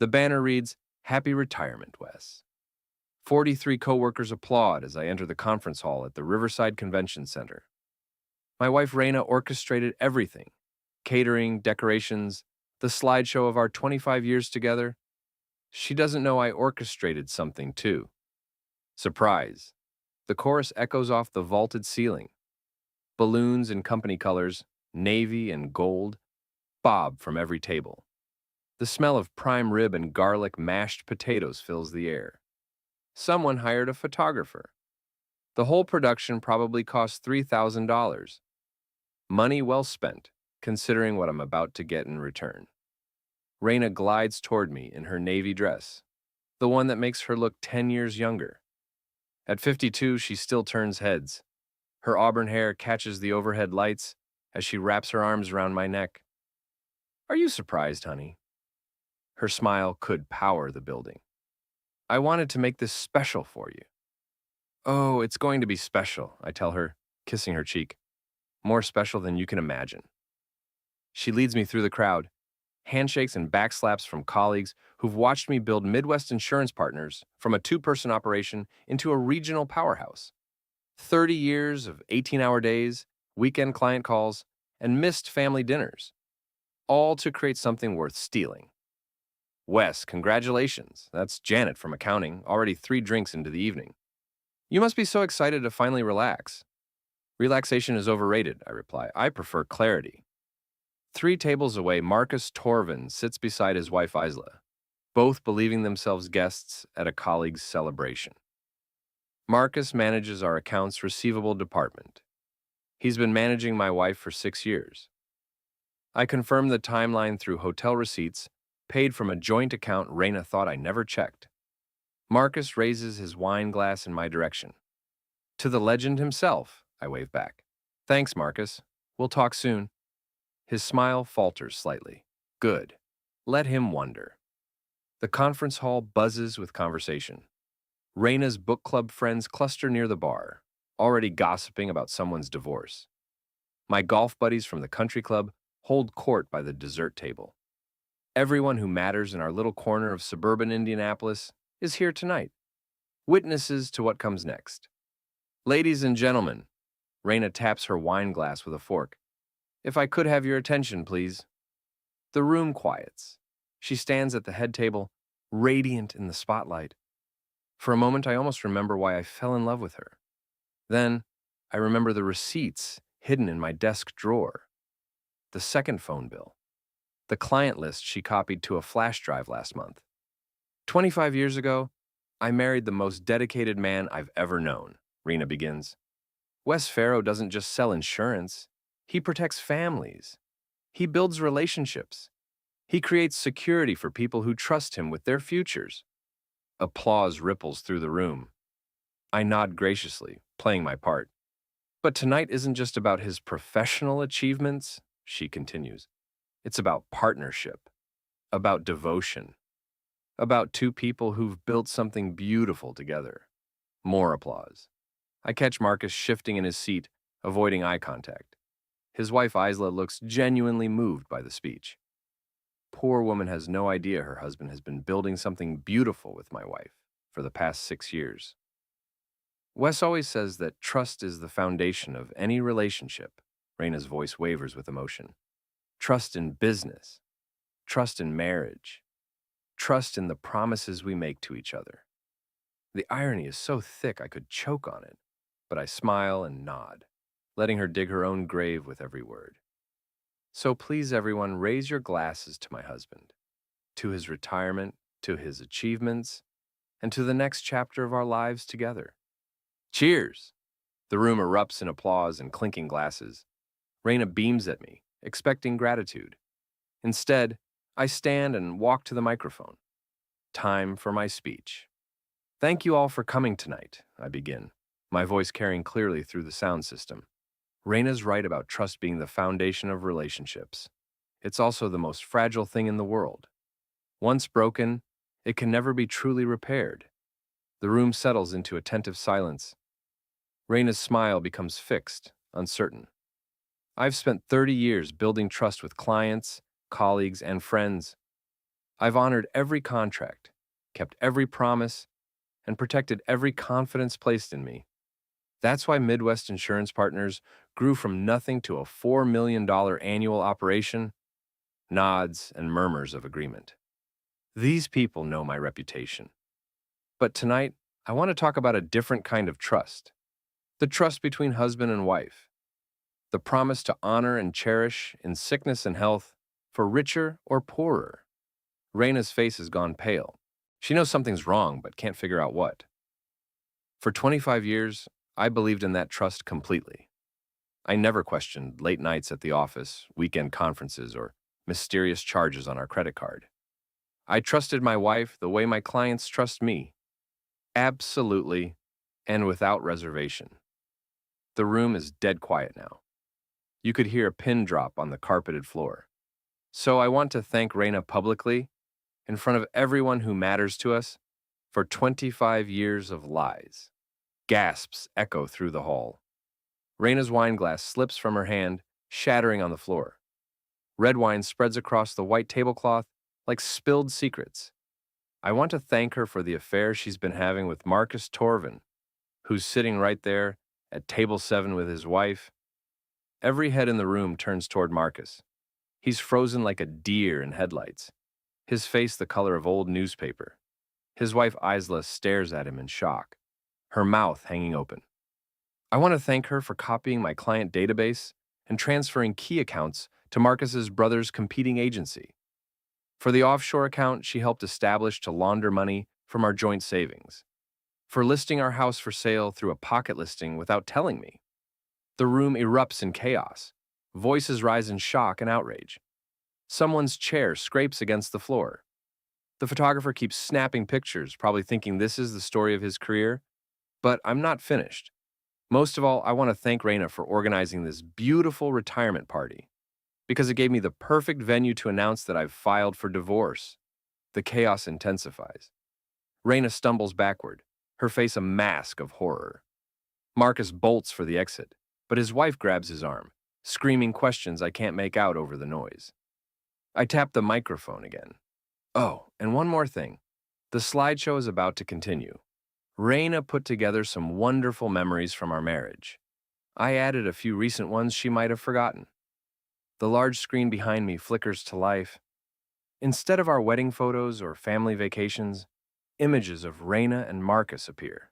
The banner reads, "Happy Retirement, Wes." 43 coworkers applaud as I enter the conference hall at the Riverside Convention Center. My wife Raina orchestrated everything: catering, decorations, the slideshow of our 25 years together. She doesn't know I orchestrated something too. Surprise. The chorus echoes off the vaulted ceiling. Balloons in company colors, navy and gold, bob from every table. The smell of prime rib and garlic mashed potatoes fills the air. Someone hired a photographer. The whole production probably cost $3,000. Money well spent, considering what I'm about to get in return. Raina glides toward me in her navy dress, the one that makes her look 10 years younger. At 52, she still turns heads. Her auburn hair catches the overhead lights as she wraps her arms around my neck. "Are you surprised, honey?" Her smile could power the building. "I wanted to make this special for you." "Oh, it's going to be special," I tell her, kissing her cheek. "More special than you can imagine." She leads me through the crowd, handshakes and backslaps from colleagues who've watched me build Midwest Insurance Partners from a two-person operation into a regional powerhouse. 30 years of 18-hour days, weekend client calls, and missed family dinners, all to create something worth stealing. "Wes, congratulations. That's Janet from accounting, already 3 drinks into the evening. You must be so excited to finally relax." "Relaxation is overrated," I reply. "I prefer clarity." 3 tables away, Marcus Torvin sits beside his wife Isla, both believing themselves guests at a colleague's celebration. Marcus manages our accounts receivable department. He's been managing my wife for 6 years. I confirm the timeline through hotel receipts, paid from a joint account Raina thought I never checked. Marcus raises his wine glass in my direction. "To the legend himself," I wave back. "Thanks, Marcus. We'll talk soon." His smile falters slightly. Good. Let him wonder. The conference hall buzzes with conversation. Raina's book club friends cluster near the bar, already gossiping about someone's divorce. My golf buddies from the country club hold court by the dessert table. Everyone who matters in our little corner of suburban Indianapolis is here tonight, witnesses to what comes next. "Ladies and gentlemen," Raina taps her wine glass with a fork, "if I could have your attention, please." The room quiets. She stands at the head table, radiant in the spotlight. For a moment, I almost remember why I fell in love with her. Then, I remember the receipts hidden in my desk drawer. The second phone bill. The client list she copied to a flash drive last month. 25 years ago, I married the most dedicated man I've ever known, Raina begins. Wes Farrow doesn't just sell insurance. He protects families. He builds relationships. He creates security for people who trust him with their futures. Applause ripples through the room. I nod graciously, playing my part. "But tonight isn't just about his professional achievements," she continues. "It's about partnership, about devotion, about 2 people who've built something beautiful together." More applause. I catch Marcus shifting in his seat, avoiding eye contact. His wife Isla looks genuinely moved by the speech. Poor woman has no idea her husband has been building something beautiful with my wife for the past 6 years. "Wes always says that trust is the foundation of any relationship." Raina's voice wavers with emotion. "Trust in business, trust in marriage, trust in the promises we make to each other." The irony is so thick I could choke on it, but I smile and nod, letting her dig her own grave with every word. "So please, everyone, raise your glasses to my husband, to his retirement, to his achievements, and to the next chapter of our lives together. Cheers!" The room erupts in applause and clinking glasses. Raina beams at me, expecting gratitude. Instead, I stand and walk to the microphone. Time for my speech. "Thank you all for coming tonight," I begin, my voice carrying clearly through the sound system. Raina's right about trust being the foundation of relationships. It's also the most fragile thing in the world. Once broken, it can never be truly repaired. The room settles into attentive silence. Raina's smile becomes fixed, uncertain. "I've spent 30 years building trust with clients, colleagues, and friends. I've honored every contract, kept every promise, and protected every confidence placed in me. That's why Midwest Insurance Partners grew from nothing to a $4 million annual operation, nods and murmurs of agreement. These people know my reputation. But tonight, I want to talk about a different kind of trust, the trust between husband and wife, the promise to honor and cherish in sickness and health, for richer or poorer. Raina's face has gone pale. She knows something's wrong, but can't figure out what. For 25 years, I believed in that trust completely. I never questioned late nights at the office, weekend conferences, or mysterious charges on our credit card. I trusted my wife the way my clients trust me, absolutely and without reservation. The room is dead quiet now. You could hear a pin drop on the carpeted floor. So I want to thank Raina publicly, in front of everyone who matters to us, for 25 years of lies. Gasps echo through the hall. Raina's wine glass slips from her hand, shattering on the floor. Red wine spreads across the white tablecloth like spilled secrets. I want to thank her for the affair she's been having with Marcus Torvin, who's sitting right there at table 7 with his wife. Every head in the room turns toward Marcus. He's frozen like a deer in headlights, his face the color of old newspaper. His wife Isla stares at him in shock, her mouth hanging open. I want to thank her for copying my client database and transferring key accounts to Marcus's brother's competing agency. For the offshore account she helped establish to launder money from our joint savings. For listing our house for sale through a pocket listing without telling me. The room erupts in chaos. Voices rise in shock and outrage. Someone's chair scrapes against the floor. The photographer keeps snapping pictures, probably thinking this is the story of his career. But I'm not finished. Most of all, I want to thank Raina for organizing this beautiful retirement party, because it gave me the perfect venue to announce that I've filed for divorce. The chaos intensifies. Raina stumbles backward, her face a mask of horror. Marcus bolts for the exit, but his wife grabs his arm, screaming questions I can't make out over the noise. I tap the microphone again. Oh, and one more thing. The slideshow is about to continue. Raina put together some wonderful memories from our marriage. I added a few recent ones she might have forgotten. The large screen behind me flickers to life. Instead of our wedding photos or family vacations, images of Raina and Marcus appear,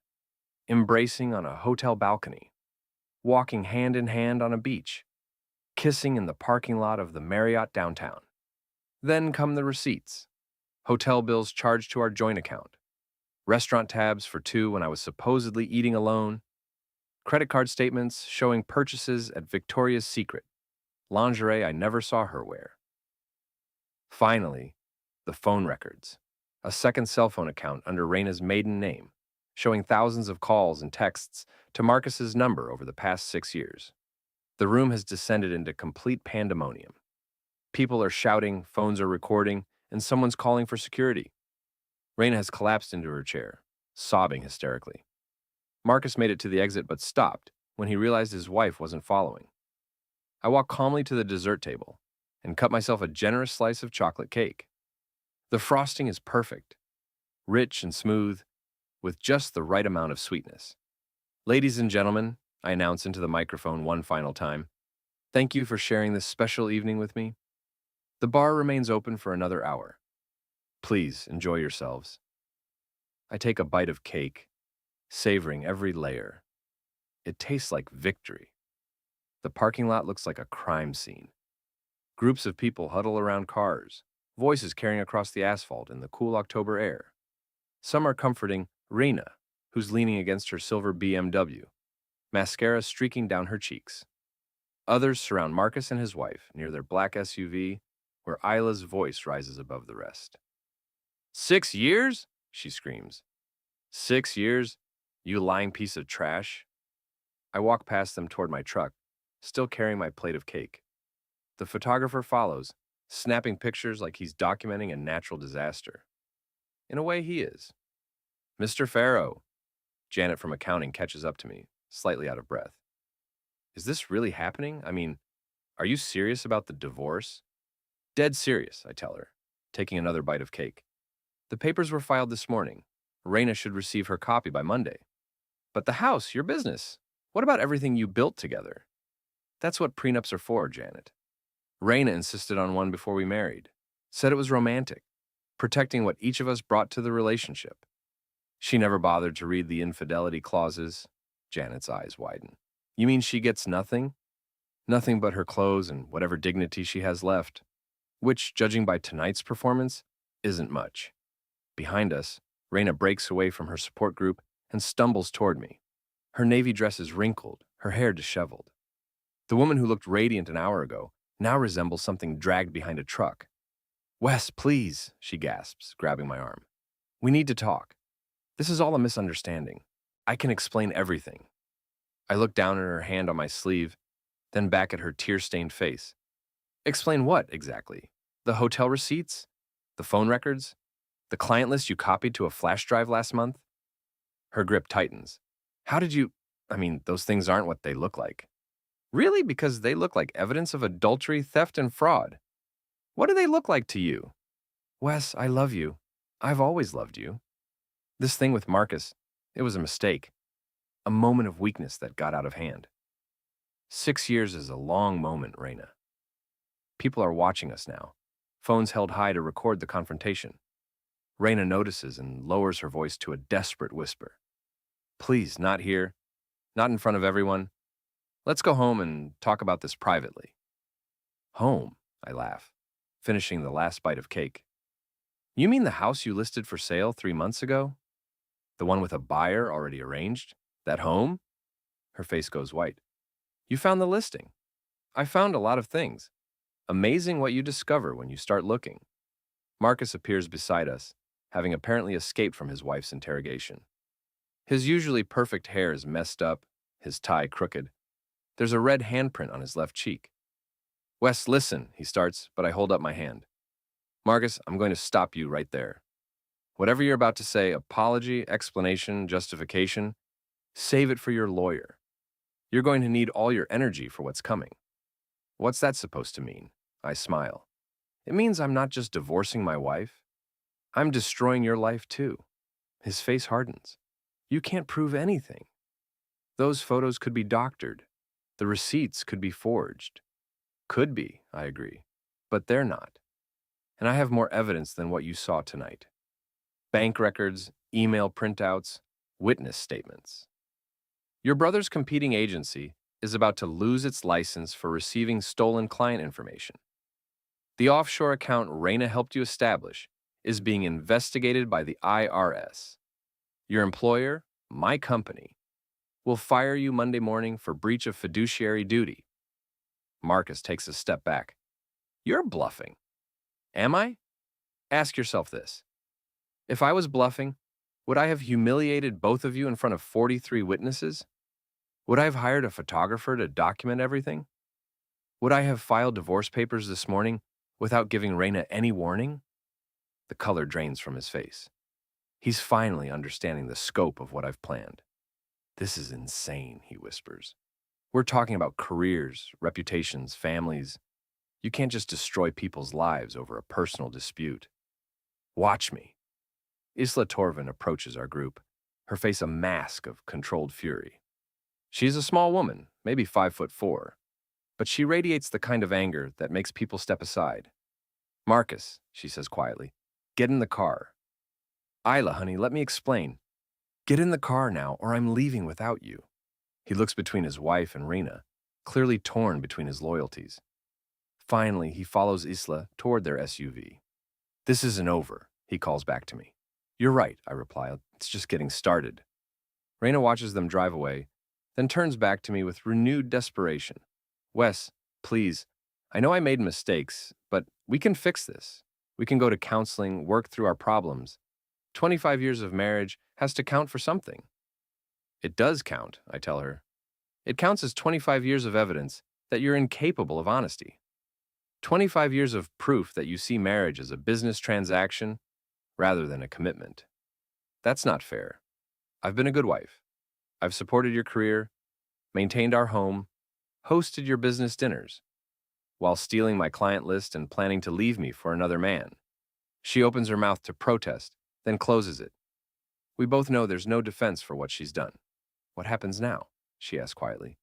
embracing on a hotel balcony, walking hand in hand on a beach, kissing in the parking lot of the Marriott downtown. Then come the receipts, hotel bills charged to our joint account, restaurant tabs for two when I was supposedly eating alone, credit card statements showing purchases at Victoria's Secret, lingerie I never saw her wear. Finally, the phone records, a second cell phone account under Raina's maiden name, showing thousands of calls and texts to Marcus's number over the past 6 years. The room has descended into complete pandemonium. People are shouting, phones are recording, and someone's calling for security. Raina has collapsed into her chair, sobbing hysterically. Marcus made it to the exit but stopped when he realized his wife wasn't following. I walked calmly to the dessert table and cut myself a generous slice of chocolate cake. The frosting is perfect, rich and smooth, with just the right amount of sweetness. Ladies and gentlemen, I announce into the microphone one final time, thank you for sharing this special evening with me. The bar remains open for another hour. Please enjoy yourselves. I take a bite of cake, savoring every layer. It tastes like victory. The parking lot looks like a crime scene. Groups of people huddle around cars, voices carrying across the asphalt in the cool October air. Some are comforting Raina, who's leaning against her silver BMW, mascara streaking down her cheeks. Others surround Marcus and his wife near their black SUV, where Isla's voice rises above the rest. 6 years? She screams. 6 years? You lying piece of trash? I walk past them toward my truck, still carrying my plate of cake. The photographer follows, snapping pictures like he's documenting a natural disaster. In a way, he is. Mr. Farrow. Janet from accounting catches up to me, slightly out of breath. Is this really happening? I mean, are you serious about the divorce? Dead serious, I tell her. taking another bite of cake. The papers were filed this morning. Raina should receive her copy by Monday. But the house, your business. What about everything you built together? That's what prenups are for, Janet. Raina insisted on one before we married. Said it was romantic, protecting what each of us brought to the relationship. She never bothered to read the infidelity clauses. Janet's eyes widen. You mean she gets nothing? Nothing but her clothes and whatever dignity she has left, which, judging by tonight's performance, isn't much. Behind us, Raina breaks away from her support group and stumbles toward me. Her navy dress is wrinkled, her hair disheveled. The woman who looked radiant an hour ago now resembles something dragged behind a truck. Wes, please, she gasps, grabbing my arm. We need to talk. This is all a misunderstanding. I can explain everything. I look down at her hand on my sleeve, then back at her tear-stained face. Explain what, exactly? The hotel receipts? The phone records? The client list you copied to a flash drive last month? Her grip tightens. How did you... those things aren't what they look like. Really? Because they look like evidence of adultery, theft, and fraud. What do they look like to you? Wes, I love you. I've always loved you. This thing with Marcus, it was a mistake. A moment of weakness that got out of hand. 6 years is a long moment, Raina. People are watching us now, phones held high to record the confrontation. Raina notices and lowers her voice to a desperate whisper. Please, not here. Not in front of everyone. Let's go home and talk about this privately. Home, I laugh, finishing the last bite of cake. You mean the house you listed for sale 3 months ago? The one with a buyer already arranged? That home? Her face goes white. You found the listing. I found a lot of things. Amazing what you discover when you start looking. Marcus appears beside us, having apparently escaped from his wife's interrogation. His usually perfect hair is messed up, his tie crooked. There's a red handprint on his left cheek. Wes, listen, he starts, but I hold up my hand. Marcus, I'm going to stop you right there. Whatever you're about to say, apology, explanation, justification, save it for your lawyer. You're going to need all your energy for what's coming. What's that supposed to mean? I smile. It means I'm not just divorcing my wife. I'm destroying your life too. His face hardens. You can't prove anything. Those photos could be doctored. The receipts could be forged. Could be, I agree. But they're not. And I have more evidence than what you saw tonight. Bank records, email printouts, witness statements. Your brother's competing agency is about to lose its license for receiving stolen client information. The offshore account Raina helped you establish is being investigated by the IRS. Your employer, my company, will fire you Monday morning for breach of fiduciary duty. Marcus takes a step back. You're bluffing. Am I? Ask yourself this. If I was bluffing, would I have humiliated both of you in front of 43 witnesses? Would I have hired a photographer to document everything? Would I have filed divorce papers this morning without giving Raina any warning? The color drains from his face. He's finally understanding the scope of what I've planned. This is insane, he whispers. We're talking about careers, reputations, families. You can't just destroy people's lives over a personal dispute. Watch me. Isla Torvin approaches our group, her face a mask of controlled fury. She's a small woman, maybe 5'4", but she radiates the kind of anger that makes people step aside. Marcus, she says quietly, get in the car. Isla, honey, let me explain. Get in the car now, or I'm leaving without you. He looks between his wife and Raina, clearly torn between his loyalties. Finally, he follows Isla toward their SUV. This isn't over, he calls back to me. You're right, I reply. It's just getting started. Raina watches them drive away, then turns back to me with renewed desperation. Wes, please, I know I made mistakes, but we can fix this. We can go to counseling, work through our problems. 25 years of marriage has to count for something. It does count, I tell her. It counts as 25 years of evidence that you're incapable of honesty. 25 years of proof that you see marriage as a business transaction rather than a commitment. That's not fair. I've been a good wife. I've supported your career, maintained our home, hosted your business dinners, while stealing my client list and planning to leave me for another man. She opens her mouth to protest, then closes it. We both know there's no defense for what she's done. What happens now? She asks quietly.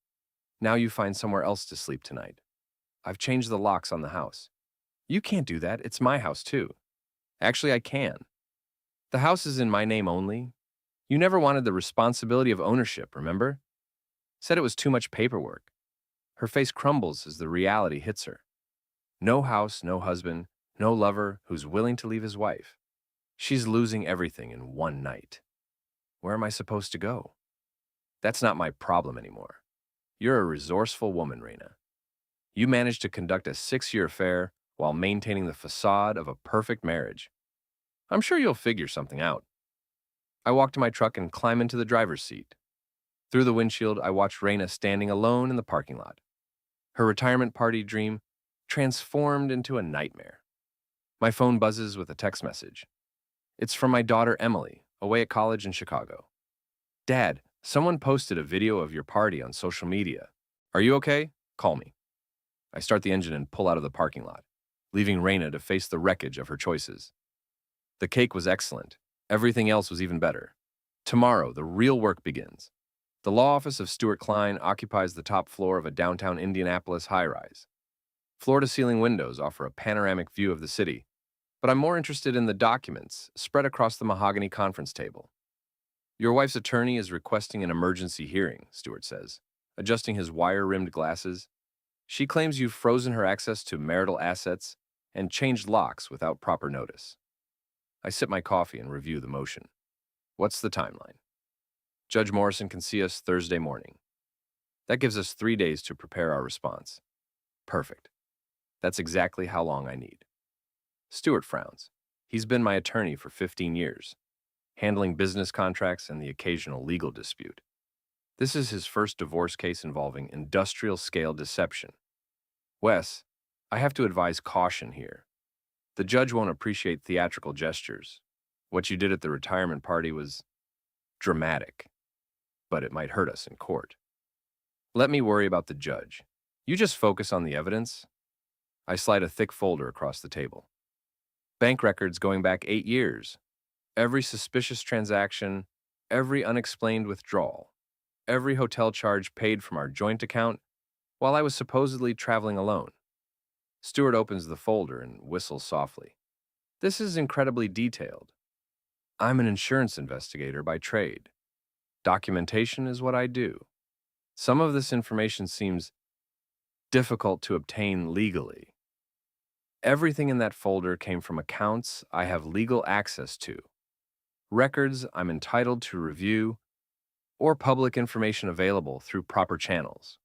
Now you find somewhere else to sleep tonight. I've changed the locks on the house. You can't do that. It's my house, too. Actually, I can. The house is in my name only. You never wanted the responsibility of ownership, remember? Said it was too much paperwork. Her face crumbles as the reality hits her. No house, no husband, no lover who's willing to leave his wife. She's losing everything in one night. Where am I supposed to go? That's not my problem anymore. You're a resourceful woman, Raina. You managed to conduct a 6-year affair while maintaining the facade of a perfect marriage. I'm sure you'll figure something out. I walk to my truck and climb into the driver's seat. Through the windshield, I watch Raina standing alone in the parking lot. Her retirement party dream transformed into a nightmare. My phone buzzes with a text message. It's from my daughter Emily, away at college in Chicago. Dad, someone posted a video of your party on social media. Are you okay? Call me. I start the engine and pull out of the parking lot, leaving Raina to face the wreckage of her choices. The cake was excellent. Everything else was even better. Tomorrow, the real work begins. The law office of Stuart Klein occupies the top floor of a downtown Indianapolis high-rise. Floor-to-ceiling windows offer a panoramic view of the city, but I'm more interested in the documents spread across the mahogany conference table. Your wife's attorney is requesting an emergency hearing, Stuart says, adjusting his wire-rimmed glasses. She claims you've frozen her access to marital assets and changed locks without proper notice. I sip my coffee and review the motion. What's the timeline? Judge Morrison can see us Thursday morning. That gives us 3 days to prepare our response. Perfect. That's exactly how long I need. Stuart frowns. He's been my attorney for 15 years, handling business contracts and the occasional legal dispute. This is his first divorce case involving industrial-scale deception. Wes, I have to advise caution here. The judge won't appreciate theatrical gestures. What you did at the retirement party was dramatic, but it might hurt us in court. Let me worry about the judge. You just focus on the evidence. I slide a thick folder across the table. Bank records going back 8 years. Every suspicious transaction, every unexplained withdrawal, every hotel charge paid from our joint account while I was supposedly traveling alone. Stuart opens the folder and whistles softly. This is incredibly detailed. I'm an insurance investigator by trade. Documentation is what I do. Some of this information seems difficult to obtain legally. Everything in that folder came from accounts I have legal access to, records I'm entitled to review, or public information available through proper channels.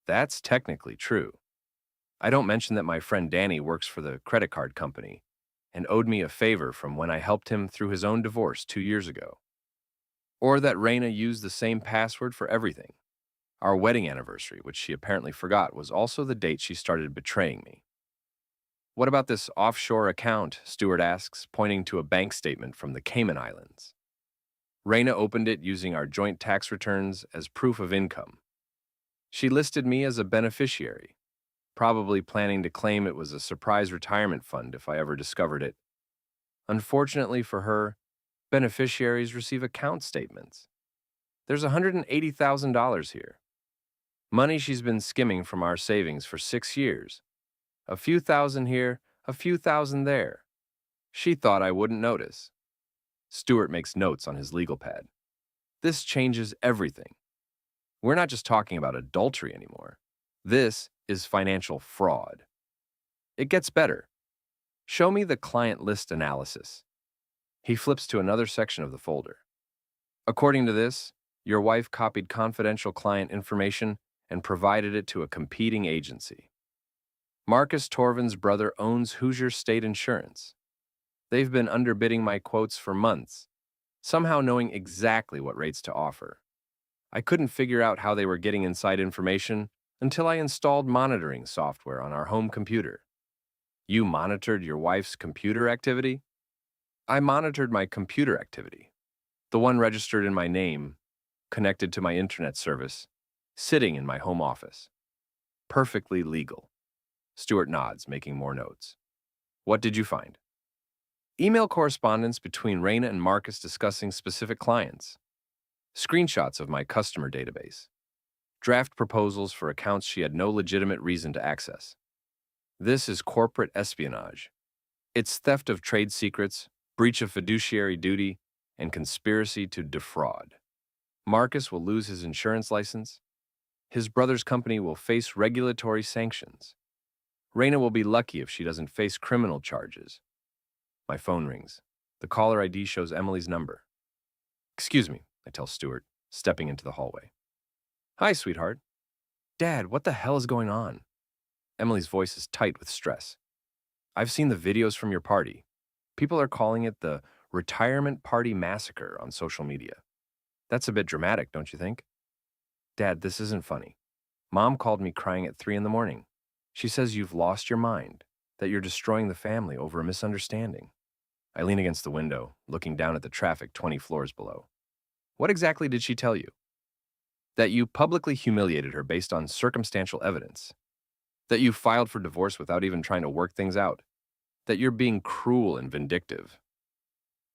That's technically true. I don't mention that my friend Danny works for the credit card company and owed me a favor from when I helped him through his own divorce 2 years ago. Or that Raina used the same password for everything. Our wedding anniversary, which she apparently forgot, was also the date she started betraying me. What about this offshore account? Stuart asks, pointing to a bank statement from the Cayman Islands. Raina opened it using our joint tax returns as proof of income. She listed me as a beneficiary, probably planning to claim it was a surprise retirement fund if I ever discovered it. Unfortunately for her, beneficiaries receive account statements. There's $180,000 here. Money she's been skimming from our savings for 6 years. A few thousand here, a few thousand there. She thought I wouldn't notice. Stuart makes notes on his legal pad. This changes everything. We're not just talking about adultery anymore. This is financial fraud. It gets better. Show me the client list analysis. He flips to another section of the folder. According to this, your wife copied confidential client information and provided it to a competing agency. Marcus Torvin's brother owns Hoosier State Insurance. They've been underbidding my quotes for months, somehow knowing exactly what rates to offer. I couldn't figure out how they were getting inside information until I installed monitoring software on our home computer. You monitored your wife's computer activity? I monitored my computer activity, the one registered in my name, connected to my internet service, sitting in my home office. Perfectly legal. Stuart nods, making more notes. What did you find? Email correspondence between Raina and Marcus discussing specific clients. Screenshots of my customer database. Draft proposals for accounts she had no legitimate reason to access. This is corporate espionage. It's theft of trade secrets, breach of fiduciary duty, and conspiracy to defraud. Marcus will lose his insurance license. His brother's company will face regulatory sanctions. Raina will be lucky if she doesn't face criminal charges. My phone rings. The caller ID shows Emily's number. Excuse me, I tell Stuart, stepping into the hallway. Hi, sweetheart. Dad, what the hell is going on? Emily's voice is tight with stress. I've seen the videos from your party. People are calling it the retirement party massacre on social media. That's a bit dramatic, don't you think? Dad, this isn't funny. Mom called me crying at 3 in the morning. She says you've lost your mind, that you're destroying the family over a misunderstanding. I lean against the window, looking down at the traffic 20 floors below. What exactly did she tell you? That you publicly humiliated her based on circumstantial evidence. That you filed for divorce without even trying to work things out. That you're being cruel and vindictive.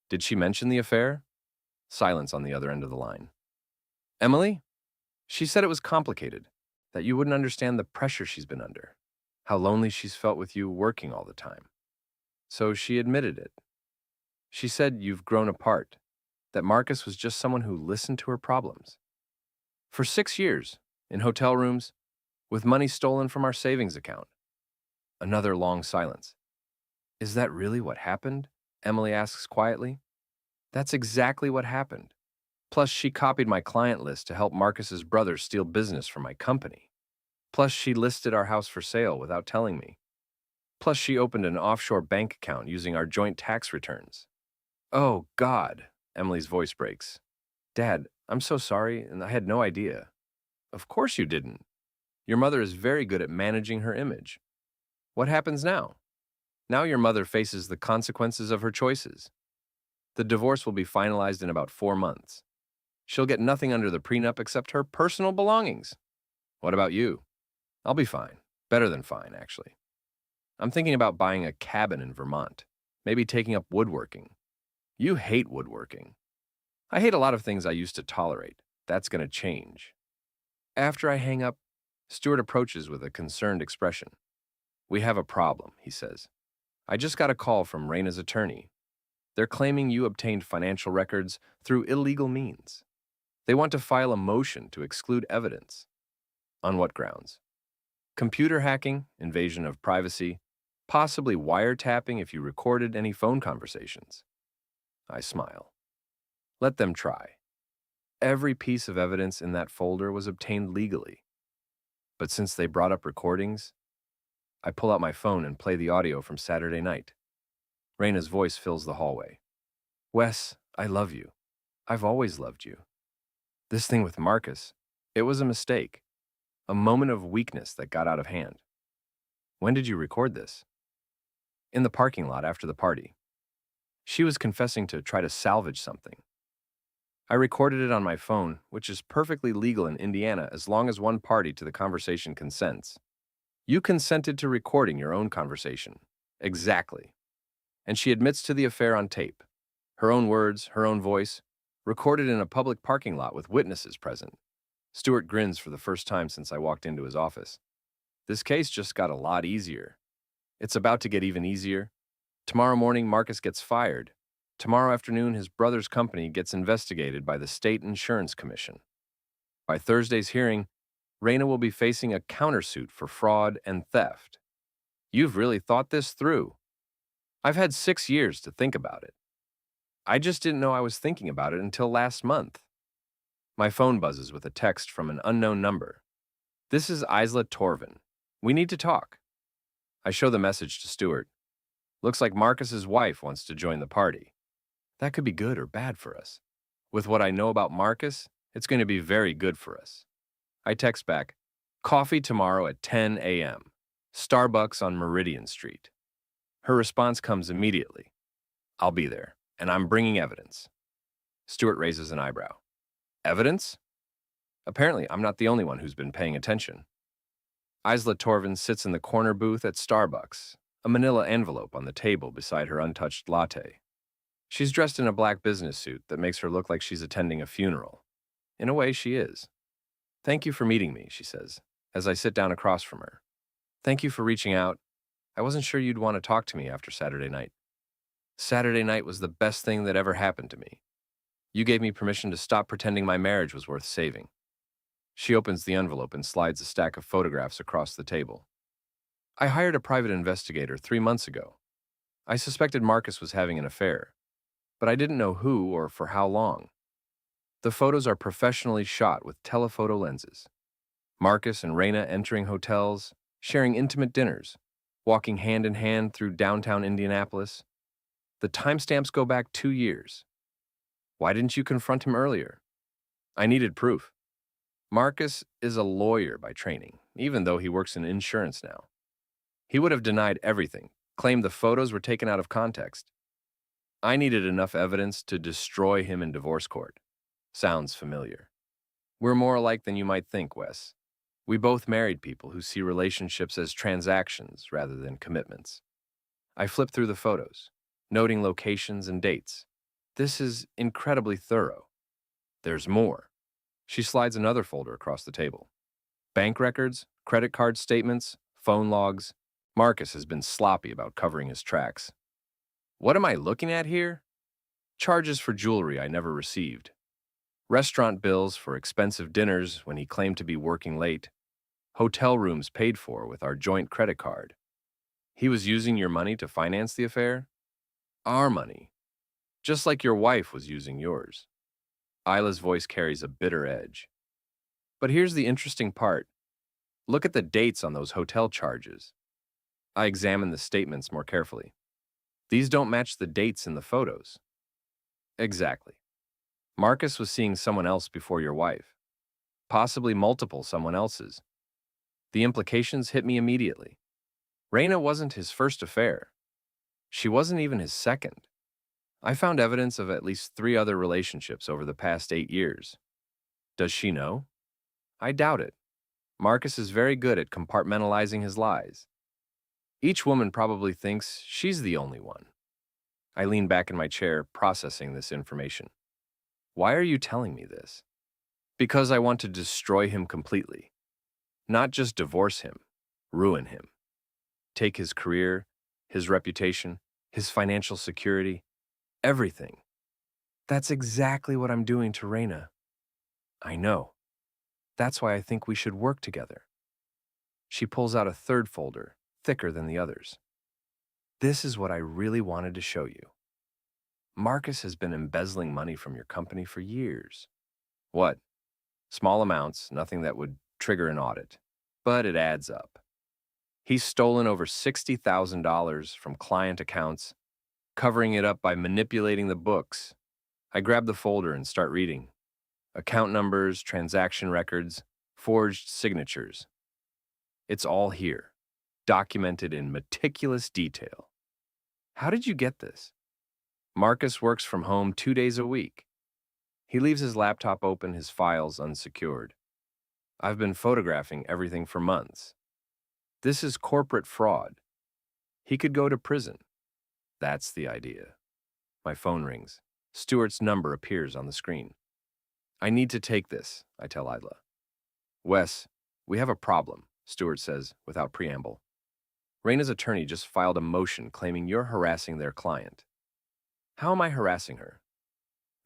Did she mention the affair? Silence on the other end of the line. Emily? She said it was complicated, that you wouldn't understand the pressure she's been under, how lonely she's felt with you working all the time. So she admitted it. She said you've grown apart, that Marcus was just someone who listened to her problems. For 6 years, in hotel rooms, with money stolen from our savings account. Another long silence. Is that really what happened? Emily asks quietly. That's exactly what happened. Plus, she copied my client list to help Marcus's brother steal business from my company. Plus, she listed our house for sale without telling me. Plus, she opened an offshore bank account using our joint tax returns. Oh, God, Emily's voice breaks. Dad, I'm so sorry, and I had no idea. Of course you didn't. Your mother is very good at managing her image. What happens now? Now your mother faces the consequences of her choices. The divorce will be finalized in about 4 months. She'll get nothing under the prenup except her personal belongings. What about you? I'll be fine. Better than fine, actually. I'm thinking about buying a cabin in Vermont, maybe taking up woodworking. You hate woodworking. I hate a lot of things I used to tolerate. That's going to change. After I hang up, Stuart approaches with a concerned expression. We have a problem, he says. I just got a call from Raina's attorney. They're claiming you obtained financial records through illegal means. They want to file a motion to exclude evidence. On what grounds? Computer hacking, invasion of privacy, possibly wiretapping if you recorded any phone conversations. I smile. Let them try. Every piece of evidence in that folder was obtained legally. But since they brought up recordings, I pull out my phone and play the audio from Saturday night. Raina's voice fills the hallway. Wes, I love you. I've always loved you. This thing with Marcus, it was a mistake. A moment of weakness that got out of hand. When did you record this? In the parking lot after the party. She was confessing to try to salvage something. I recorded it on my phone, which is perfectly legal in Indiana as long as one party to the conversation consents. You consented to recording your own conversation. Exactly. And she admits to the affair on tape. Her own words, her own voice, recorded in a public parking lot with witnesses present. Stuart grins for the first time since I walked into his office. This case just got a lot easier. It's about to get even easier. Tomorrow morning, Marcus gets fired. Tomorrow afternoon, his brother's company gets investigated by the State Insurance Commission. By Thursday's hearing, Raina will be facing a countersuit for fraud and theft. You've really thought this through. I've had 6 years to think about it. I just didn't know I was thinking about it until last month. My phone buzzes with a text from an unknown number. This is Isla Torvin. We need to talk. I show the message to Stuart. Looks like Marcus's wife wants to join the party. That could be good or bad for us. With what I know about Marcus, it's going to be very good for us. I text back, coffee tomorrow at 10 a.m., Starbucks on Meridian Street. Her response comes immediately. I'll be there, and I'm bringing evidence. Stuart raises an eyebrow. Evidence? Apparently, I'm not the only one who's been paying attention. Isla Torvin sits in the corner booth at Starbucks, a manila envelope on the table beside her untouched latte. She's dressed in a black business suit that makes her look like she's attending a funeral. In a way, she is. "Thank you for meeting me," she says, as I sit down across from her. "Thank you for reaching out. I wasn't sure you'd want to talk to me after Saturday night. Saturday night was the best thing that ever happened to me. You gave me permission to stop pretending my marriage was worth saving." She opens the envelope and slides a stack of photographs across the table. "I hired a private investigator 3 months ago. I suspected Marcus was having an affair, but I didn't know who or for how long. The photos are professionally shot with telephoto lenses. Marcus and Raina entering hotels, sharing intimate dinners, walking hand in hand through downtown Indianapolis. The timestamps go back 2 years. Why didn't you confront him earlier?" I needed proof. Marcus is a lawyer by training, even though he works in insurance now. He would have denied everything, claimed the photos were taken out of context. I needed enough evidence to destroy him in divorce court. Sounds familiar. We're more alike than you might think, Wes. We both married people who see relationships as transactions rather than commitments. I flipped through the photos, noting locations and dates. This is incredibly thorough. There's more. She slides another folder across the table. Bank records, credit card statements, phone logs. Marcus has been sloppy about covering his tracks. What am I looking at here? Charges for jewelry I never received. Restaurant bills for expensive dinners when he claimed to be working late. Hotel rooms paid for with our joint credit card. He was using your money to finance the affair? Our money. Just like your wife was using yours. Isla's voice carries a bitter edge. But here's the interesting part. Look at the dates on those hotel charges. I examined the statements more carefully. These don't match the dates in the photos. Exactly. Marcus was seeing someone else before your wife. Possibly multiple someone else's. The implications hit me immediately. Raina wasn't his first affair. She wasn't even his second. I found evidence of at least 3 other relationships over the past 8 years. Does she know? I doubt it. Marcus is very good at compartmentalizing his lies. Each woman probably thinks she's the only one. I lean back in my chair, processing this information. Why are you telling me this? Because I want to destroy him completely. Not just divorce him, ruin him. Take his career, his reputation, his financial security, everything. That's exactly what I'm doing to Raina. I know. That's why I think we should work together. She pulls out a third folder, thicker than the others. This is what I really wanted to show you. Marcus has been embezzling money from your company for years. What? Small amounts, nothing that would trigger an audit. But it adds up. He's stolen over $60,000 from client accounts, covering it up by manipulating the books. I grab the folder and start reading. Account numbers, transaction records, forged signatures. It's all here, documented in meticulous detail. How did you get this? Marcus works from home 2 days a week. He leaves his laptop open, his files unsecured. I've been photographing everything for months. This is corporate fraud. He could go to prison. That's the idea. My phone rings. Stuart's number appears on the screen. I need to take this, I tell Isla. Wes, we have a problem, Stuart says without preamble. Raina's attorney just filed a motion claiming you're harassing their client. How am I harassing her?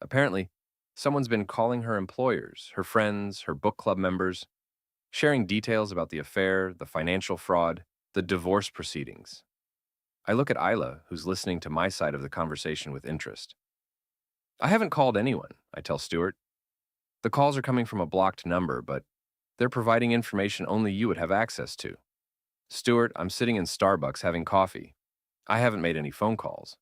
Apparently, someone's been calling her employers, her friends, her book club members, sharing details about the affair, the financial fraud, the divorce proceedings. I look at Isla, who's listening to my side of the conversation with interest. I haven't called anyone, I tell Stuart. The calls are coming from a blocked number, but they're providing information only you would have access to. Stuart, I'm sitting in Starbucks having coffee. I haven't made any phone calls.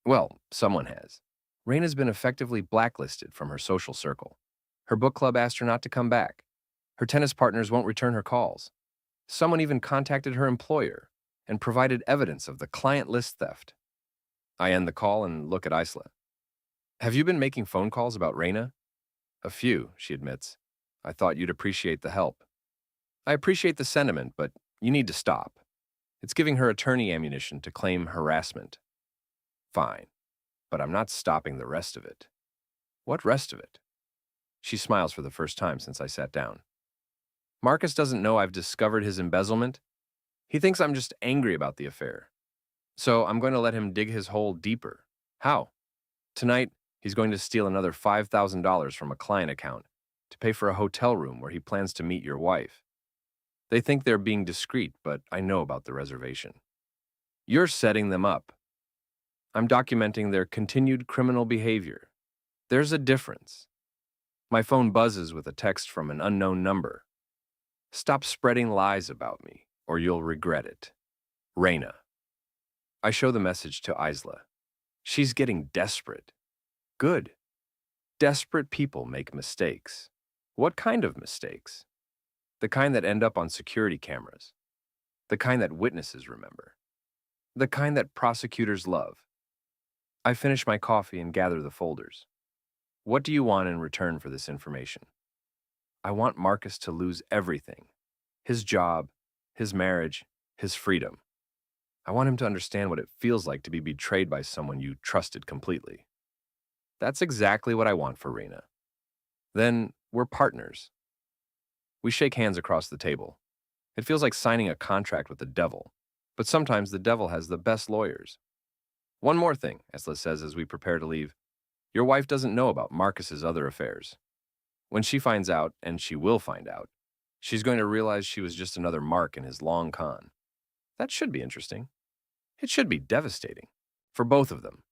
Well, someone has. Raina's been effectively blacklisted from her social circle. Her book club asked her not to come back. Her tennis partners won't return her calls. Someone even contacted her employer and provided evidence of the client list theft. I end the call and look at Isla. Have you been making phone calls about Raina? A few, she admits. I thought you'd appreciate the help. I appreciate the sentiment, but you need to stop. It's giving her attorney ammunition to claim harassment. Fine, but I'm not stopping the rest of it. What rest of it? She smiles for the first time since I sat down. Marcus doesn't know I've discovered his embezzlement. He thinks I'm just angry about the affair. So I'm going to let him dig his hole deeper. How? Tonight, he's going to steal another $5,000 from a client account to pay for a hotel room where he plans to meet your wife. They think they're being discreet, but I know about the reservation. You're setting them up. I'm documenting their continued criminal behavior. There's a difference. My phone buzzes with a text from an unknown number. Stop spreading lies about me, or you'll regret it. Raina. I show the message to Isla. She's getting desperate. Good. Desperate people make mistakes. What kind of mistakes? The kind that end up on security cameras. The kind that witnesses remember. The kind that prosecutors love. I finish my coffee and gather the folders. What do you want in return for this information? I want Marcus to lose everything. His job, his marriage, his freedom. I want him to understand what it feels like to be betrayed by someone you trusted completely. That's exactly what I want for Raina. Then we're partners. We shake hands across the table. It feels like signing a contract with the devil, but sometimes the devil has the best lawyers. One more thing, Esla says as we prepare to leave. Your wife doesn't know about Marcus's other affairs. When she finds out, and she will find out, she's going to realize she was just another mark in his long con. That should be interesting. It should be devastating. For both of them.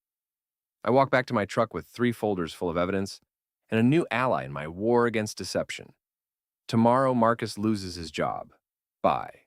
I walk back to my truck with 3 folders full of evidence and a new ally in my war against deception. Tomorrow, Marcus loses his job. Bye.